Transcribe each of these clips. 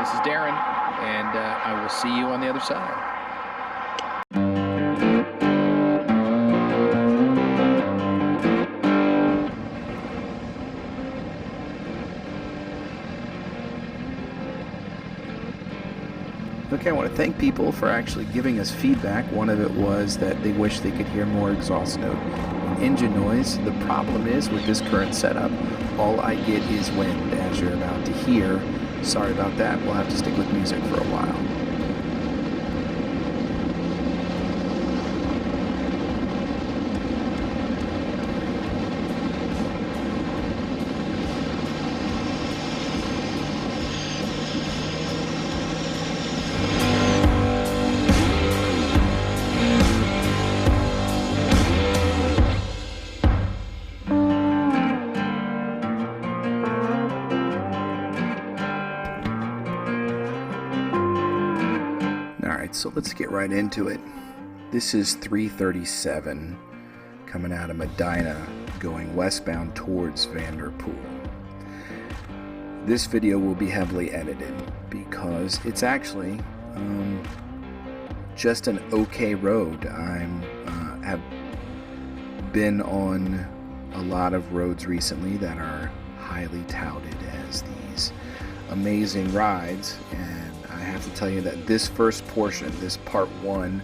This is Darren, and I will see you on the other side. Okay, I want to thank people for actually giving us feedback. One of it was that they wish they could hear more exhaust note and engine noise. The problem is with this current setup, all I get is wind, as you're about to hear. Sorry about that. We'll have to stick with music for a while. So let's get right into it. This is 337 coming out of Medina going westbound towards Vanderpool. This video will be heavily edited because it's actually just an okay road. I have been on a lot of roads recently that are highly touted as these amazing rides, and I have to tell you that this first portion, this part one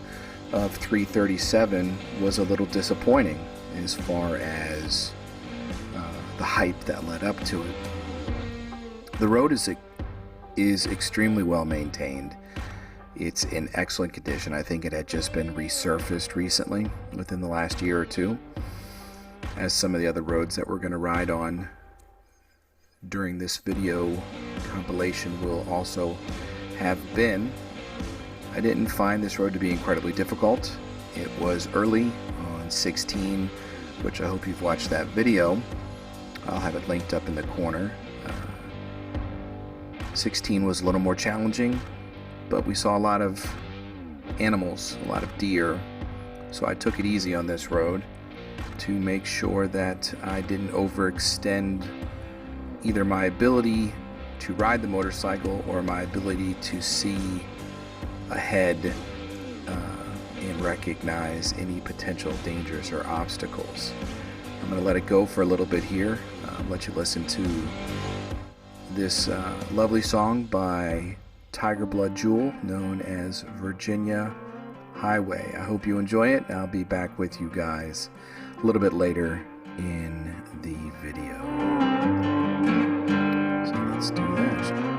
of 337, was a little disappointing as far as the hype that led up to it. The road is extremely well maintained. It's in excellent condition. I think it had just been resurfaced recently within the last year or two, as some of the other roads that we're going to ride on during this video compilation will also have been. I didn't find this road to be incredibly difficult. It was early on 16, which I hope you've watched that video. I'll have it linked up in the corner. 16 was a little more challenging, but we saw a lot of animals, a lot of deer, so I took it easy on this road to make sure that I didn't overextend either my ability to ride the motorcycle or my ability to see ahead and recognize any potential dangers or obstacles. I'm going to let it go for a little bit here, let you listen to this lovely song by Tiger Blood Jewel known as Virginia Highway. I hope you enjoy it. I'll be back with you guys a little bit later in the video. Let's do that.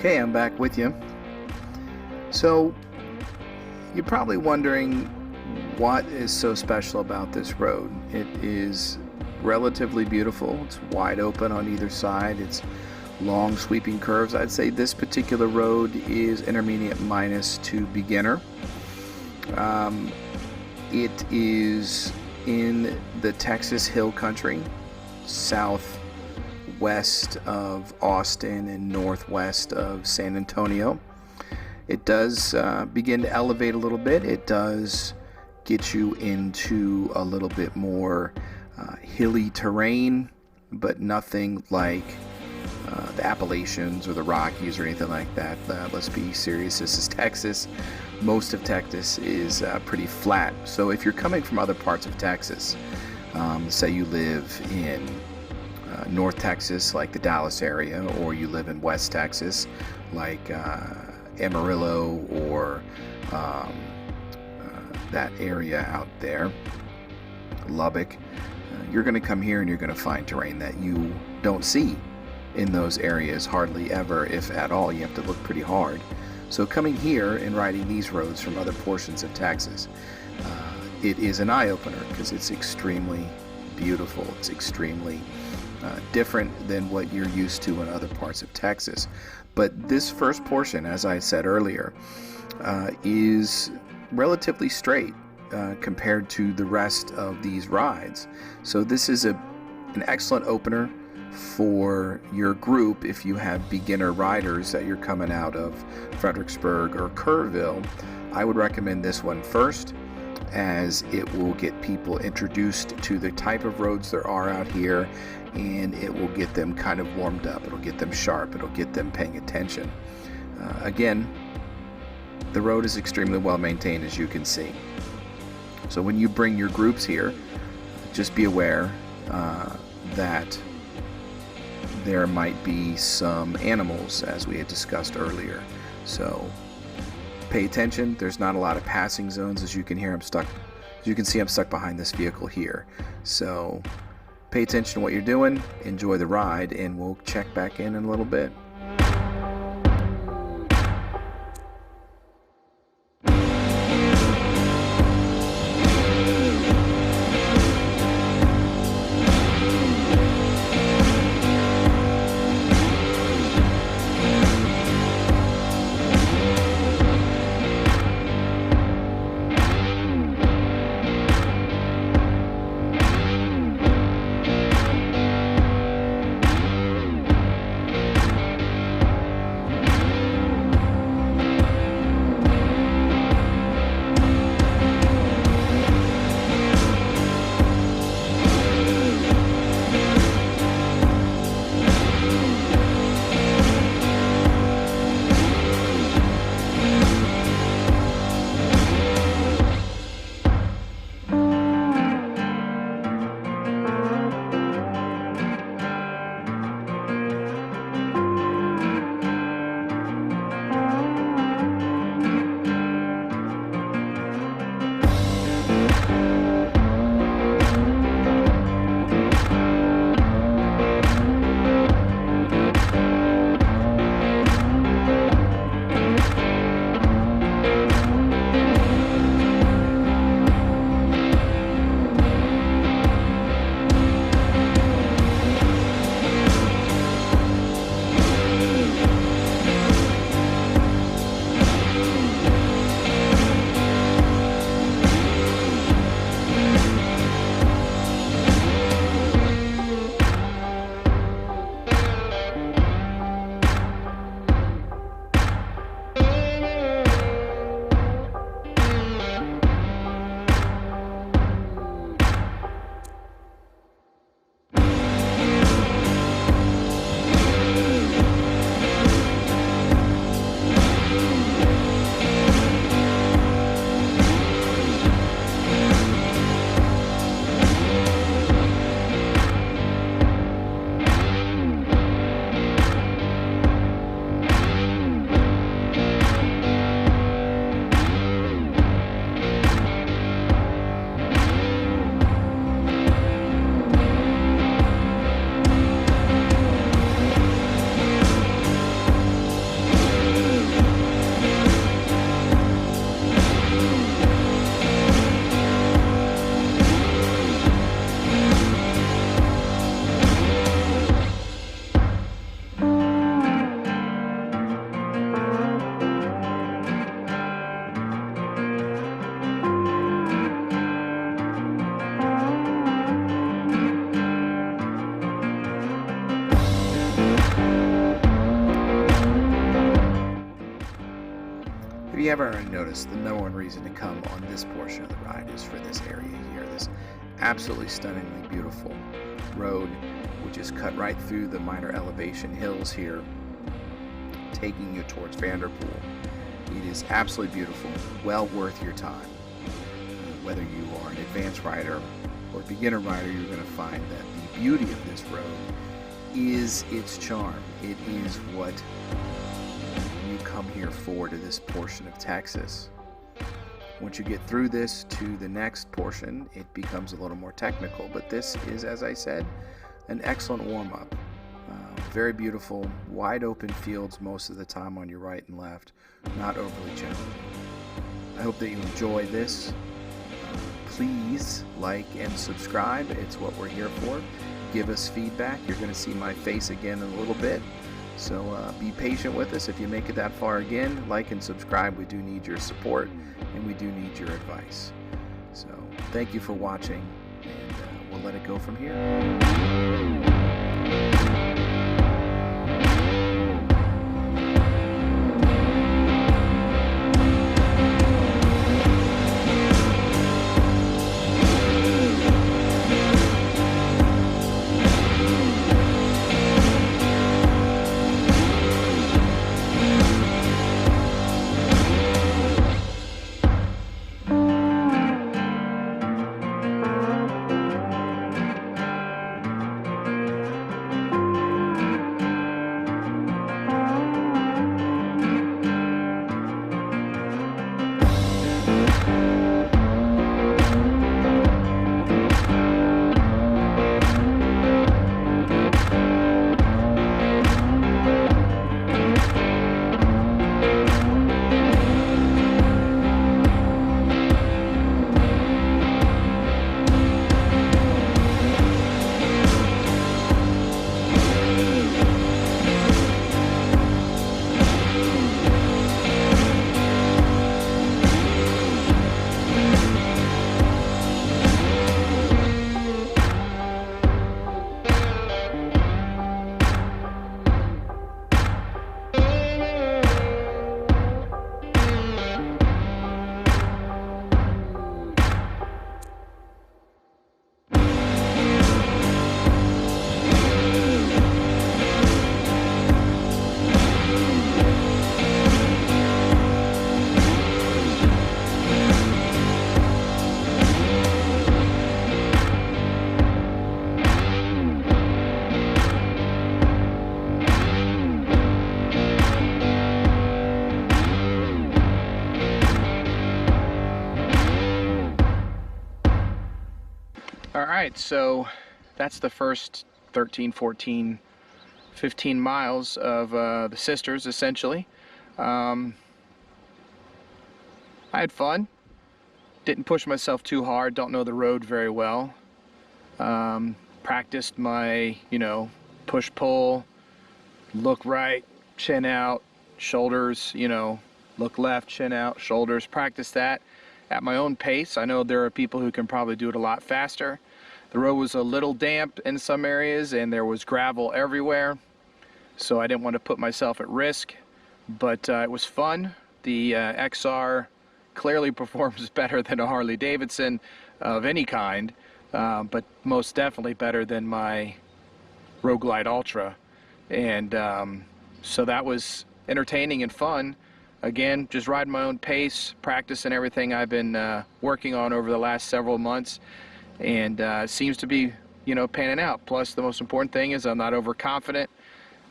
Okay, I'm back with you. So you're probably wondering what is so special about this road. It is relatively beautiful. It's wide open on either side. It's long sweeping curves. I'd say this particular road is intermediate minus to beginner. It is in the Texas Hill Country, southwest of Austin and northwest of San Antonio. It does begin to elevate a little bit. It does get you into a little bit more hilly terrain, but nothing like the Appalachians or the Rockies or anything like that. Let's be serious, this is Texas. Most of Texas is pretty flat. So if you're coming from other parts of Texas, say you live in North Texas, like the Dallas area, or you live in West Texas, like Amarillo, or that area out there, Lubbock, you're going to come here and you're going to find terrain that you don't see in those areas hardly ever, if at all. You have to look pretty hard. So coming here and riding these roads from other portions of Texas, it is an eye-opener because it's extremely beautiful. It's extremely different than what you're used to in other parts of Texas. But this first portion, as I said earlier, is relatively straight compared to the rest of these rides. So this is an excellent opener for your group if you have beginner riders that you're coming out of Fredericksburg or Kerrville. I would recommend this one first, as it will get people introduced to the type of roads there are out here, and it will get them kind of warmed up. It'll get them sharp. It'll get them paying attention. Again, the road is extremely well maintained, as you can see. So when you bring your groups here, just be aware that there might be some animals, as we had discussed earlier. So pay attention. There's not a lot of passing zones. As you can hear, I'm stuck. As you can see, I'm stuck behind this vehicle here. So pay attention to what you're doing. Enjoy the ride, and we'll check back in a little bit. if you haven't already noticed, the number one reason to come on this portion of the ride is for this area here, this absolutely stunningly beautiful road, which is cut right through the minor elevation hills here, taking you towards Vanderpool. It is absolutely beautiful, well worth your time. Whether you are an advanced rider or beginner rider, you're going to find that the beauty of this road is its charm. It is what you come here for, to this portion of Texas. Once you get through this to the next portion, it becomes a little more technical, but this is, as I said, an excellent warm-up. Very beautiful, wide open fields most of the time on your right and left, not overly challenging. I hope that you enjoy this. Please like and subscribe. It's what we're here for. Give us feedback. You're going to see my face again in a little bit, so be patient with us. If you make it that far again, like and subscribe. We do need your support, and we do need your advice. So thank you for watching, and we'll let it go from here. Alright, so that's the first 13, 14, 15 miles of the Sisters, essentially. I had fun. Didn't push myself too hard, don't know the road very well. Practiced my, push-pull, look right, chin out, shoulders, look left, chin out, shoulders. Practice that at my own pace. I know there are people who can probably do it a lot faster. The road was a little damp in some areas and there was gravel everywhere, so I didn't want to put myself at risk, but it was fun. The XR clearly performs better than a Harley Davidson of any kind, but most definitely better than my Road Glide Ultra, and so that was entertaining and fun. Again, just riding my own pace, practicing everything I've been working on over the last several months, and it seems to be, panning out. Plus, the most important thing is I'm not overconfident.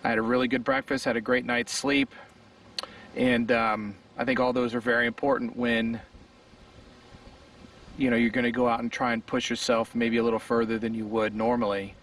I had a really good breakfast, had a great night's sleep, and I think all those are very important when, you're going to go out and try and push yourself maybe a little further than you would normally.